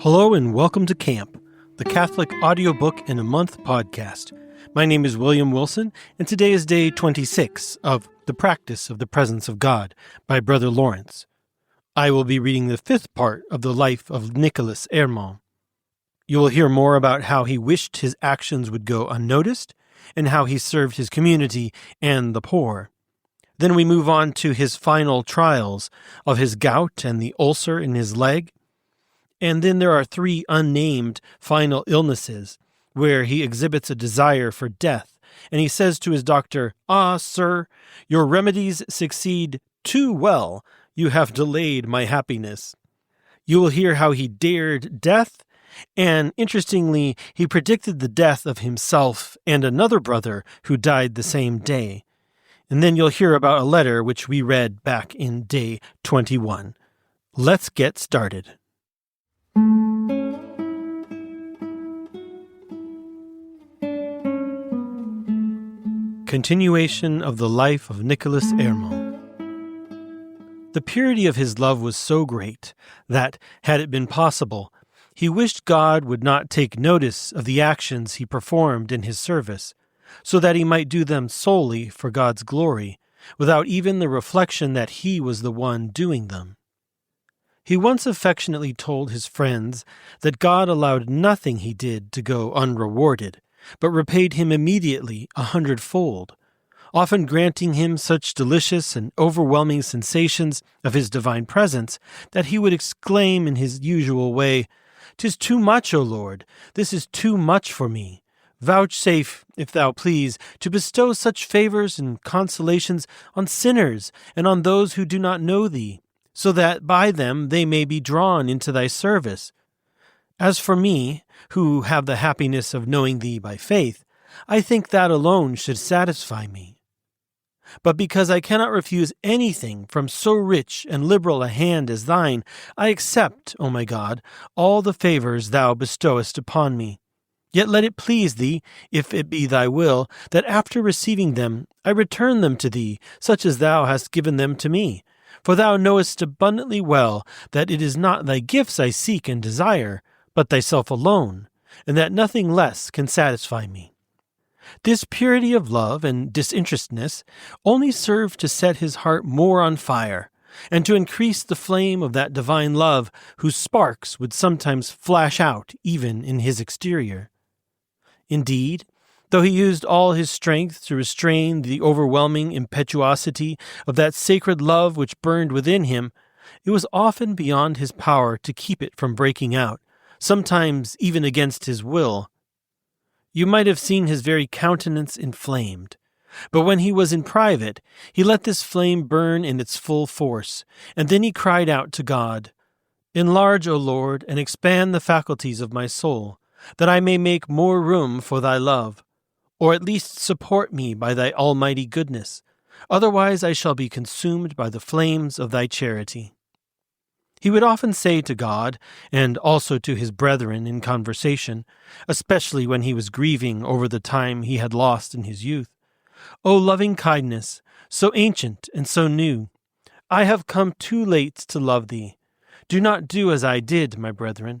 Hello and welcome to Camp, the Catholic audiobook in a month podcast. My name is William Wilson, and today is day 26 of The Practice of the Presence of God by Brother Lawrence. I will be reading the fifth part of the life of Nicolas. You will hear more about how he wished his actions would go unnoticed and how he served his community and the poor. Then we move on to his final trials of his gout and the ulcer in his leg. And then there are three unnamed final illnesses where he exhibits a desire for death. And he says to his doctor, "Ah, sir, your remedies succeed too well. You have delayed my happiness." You will hear how he dared death. And interestingly, he predicted the death of himself and another brother who died the same day. And then you'll hear about a letter which we read back in day 21. Let's get started. Continuation of the life of Nicolas. The purity of his love was so great that, had it been possible, he wished God would not take notice of the actions he performed in his service, so that he might do them solely for God's glory, without even the reflection that he was the one doing them. He once affectionately told his friends that God allowed nothing he did to go unrewarded, but repaid him immediately 100-fold, often granting him such delicious and overwhelming sensations of his divine presence that he would exclaim in his usual way, "'Tis too much, O Lord, this is too much for me. Vouchsafe, if thou please, to bestow such favors and consolations on sinners and on those who do not know thee, so that by them they may be drawn into thy service. As for me, who have the happiness of knowing thee by faith, I think that alone should satisfy me. But because I cannot refuse anything from so rich and liberal a hand as thine, I accept, O my God, all the favors thou bestowest upon me. Yet let it please thee, if it be thy will, that after receiving them I return them to thee, such as thou hast given them to me. For thou knowest abundantly well that it is not thy gifts I seek and desire, but thyself alone, and that nothing less can satisfy me." This purity of love and disinterestedness only served to set his heart more on fire, and to increase the flame of that divine love whose sparks would sometimes flash out even in his exterior. Indeed, though he used all his strength to restrain the overwhelming impetuosity of that sacred love which burned within him, it was often beyond his power to keep it from breaking out, sometimes even against his will. You might have seen his very countenance inflamed. But when he was in private, he let this flame burn in its full force, and then he cried out to God, "Enlarge, O Lord, and expand the faculties of my soul, that I may make more room for thy love, or at least support me by thy almighty goodness. Otherwise I shall be consumed by the flames of thy charity." He would often say to God, and also to his brethren in conversation, especially when he was grieving over the time he had lost in his youth, "O loving kindness, so ancient and so new, I have come too late to love thee. Do not do as I did, my brethren.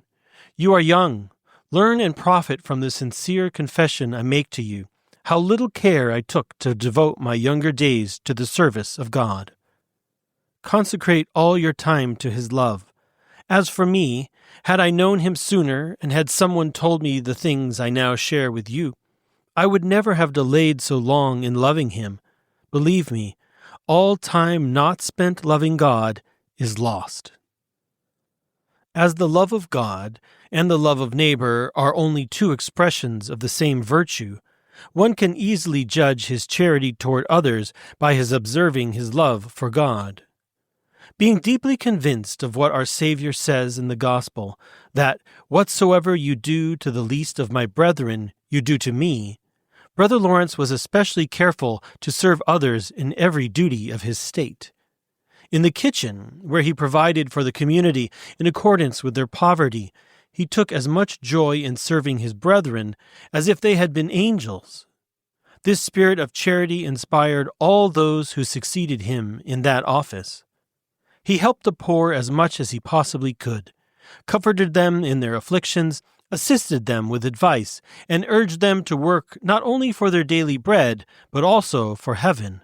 You are young. Learn and profit from the sincere confession I make to you, how little care I took to devote my younger days to the service of God. Consecrate all your time to his love. As for me, had I known him sooner and had someone told me the things I now share with you, I would never have delayed so long in loving him. Believe me, all time not spent loving God is lost." As the love of God and the love of neighbor are only two expressions of the same virtue, one can easily judge his charity toward others by his observing his love for God. Being deeply convinced of what our Savior says in the Gospel, that whatsoever you do to the least of my brethren, you do to me, Brother Lawrence was especially careful to serve others in every duty of his state. In the kitchen, where he provided for the community in accordance with their poverty, he took as much joy in serving his brethren as if they had been angels. This spirit of charity inspired all those who succeeded him in that office. He helped the poor as much as he possibly could, comforted them in their afflictions, assisted them with advice, and urged them to work not only for their daily bread, but also for heaven.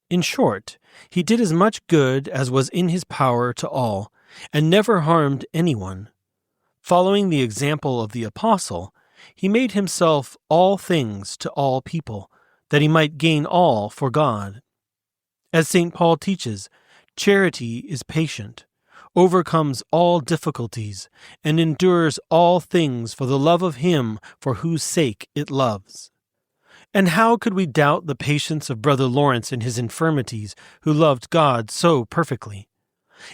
In short, he did as much good as was in his power to all, and never harmed anyone. Following the example of the apostle, he made himself all things to all people, that he might gain all for God. As St. Paul teaches, charity is patient, overcomes all difficulties, and endures all things for the love of him for whose sake it loves. And how could we doubt the patience of Brother Lawrence in his infirmities, who loved God so perfectly?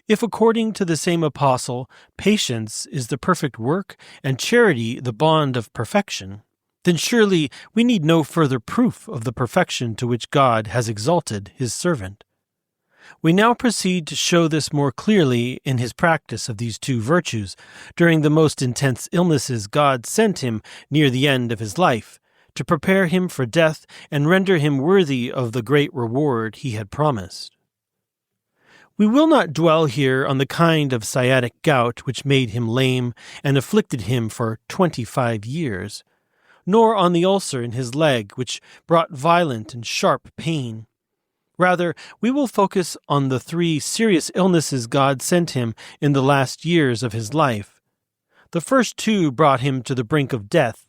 If, according to the same apostle, patience is the perfect work and charity the bond of perfection, then surely we need no further proof of the perfection to which God has exalted his servant. We now proceed to show this more clearly in his practice of these two virtues during the most intense illnesses God sent him near the end of his life, to prepare him for death and render him worthy of the great reward he had promised. We will not dwell here on the kind of sciatic gout which made him lame and afflicted him for 25 years, nor on the ulcer in his leg which brought violent and sharp pain. Rather, we will focus on the 3 serious illnesses God sent him in the last years of his life. The first 2 brought him to the brink of death,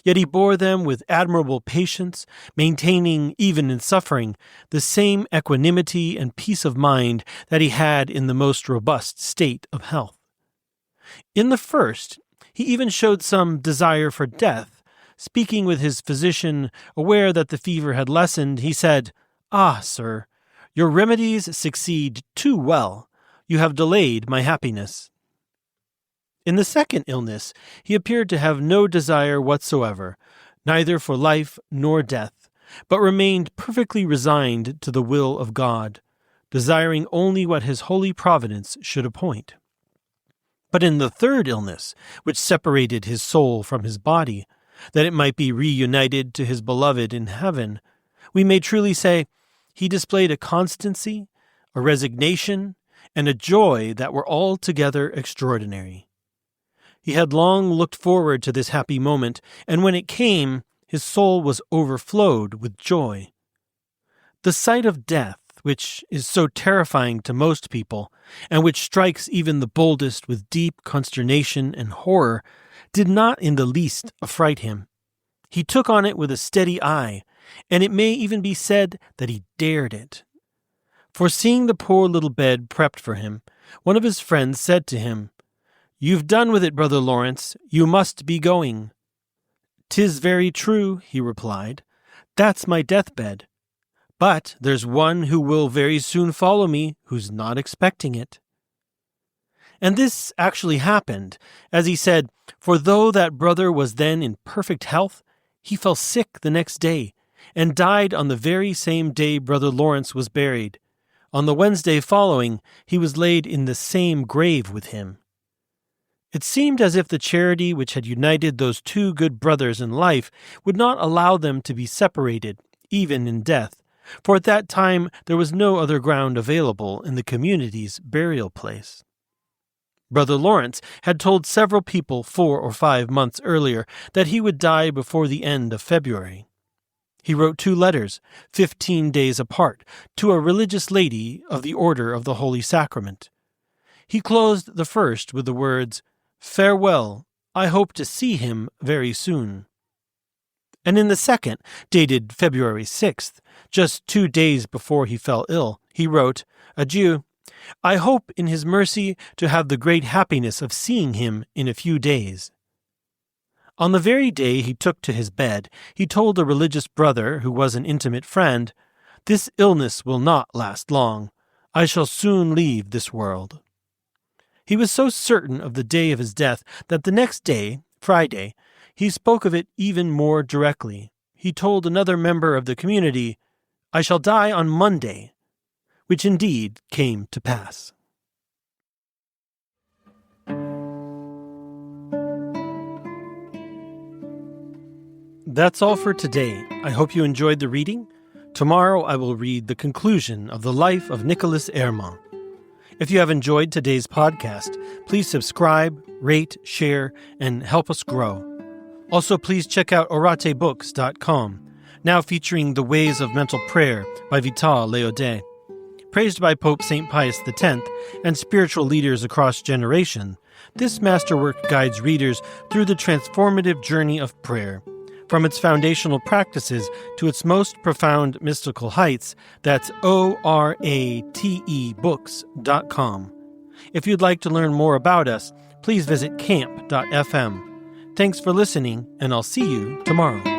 yet he bore them with admirable patience, maintaining, even in suffering, the same equanimity and peace of mind that he had in the most robust state of health. In the first, he even showed some desire for death. Speaking with his physician, aware that the fever had lessened, he said, "Ah, sir, your remedies succeed too well. You have delayed my happiness." In the second illness, he appeared to have no desire whatsoever, neither for life nor death, but remained perfectly resigned to the will of God, desiring only what his holy providence should appoint. But in the third illness, which separated his soul from his body, that it might be reunited to his beloved in heaven, we may truly say, he displayed a constancy, a resignation, and a joy that were altogether extraordinary. He had long looked forward to this happy moment, and when it came, his soul was overflowed with joy. The sight of death, which is so terrifying to most people, and which strikes even the boldest with deep consternation and horror, did not in the least affright him. He took on it with a steady eye, and it may even be said that he dared it. For seeing the poor little bed prepped for him, one of his friends said to him, "You've done with it, Brother Lawrence. You must be going." "'Tis very true," he replied. "That's my deathbed. But there's one who will very soon follow me who's not expecting it." And this actually happened, as he said, for though that brother was then in perfect health, he fell sick the next day, and died on the very same day Brother Lawrence was buried. On the Wednesday following, he was laid in the same grave with him. It seemed as if the charity which had united those 2 good brothers in life would not allow them to be separated, even in death, for at that time there was no other ground available in the community's burial place. Brother Lawrence had told several people 4 or 5 months earlier that he would die before the end of February. He wrote 2 letters, 15 days apart, to a religious lady of the Order of the Holy Sacrament. He closed the first with the words, "Farewell, I hope to see him very soon." And in the second, dated February 6th, just 2 days before he fell ill, he wrote, "Adieu. I hope in his mercy to have the great happiness of seeing him in a few days." On the very day he took to his bed, he told a religious brother who was an intimate friend, "This illness will not last long. I shall soon leave this world." He was so certain of the day of his death that the next day, Friday, he spoke of it even more directly. He told another member of the community, "I shall die on Monday," which indeed came to pass. That's all for today. I hope you enjoyed the reading. Tomorrow I will read the conclusion of the life of Nicolas Herman. If you have enjoyed today's podcast, please subscribe, rate, share, and help us grow. Also, please check out oratebooks.com, now featuring The Ways of Mental Prayer by Vital Leodé. Praised by Pope St. Pius X and spiritual leaders across generations, this masterwork guides readers through the transformative journey of prayer. From its foundational practices to its most profound mystical heights, that's oratebooks.com. If you'd like to learn more about us, please visit camp.fm. Thanks for listening, and I'll see you tomorrow.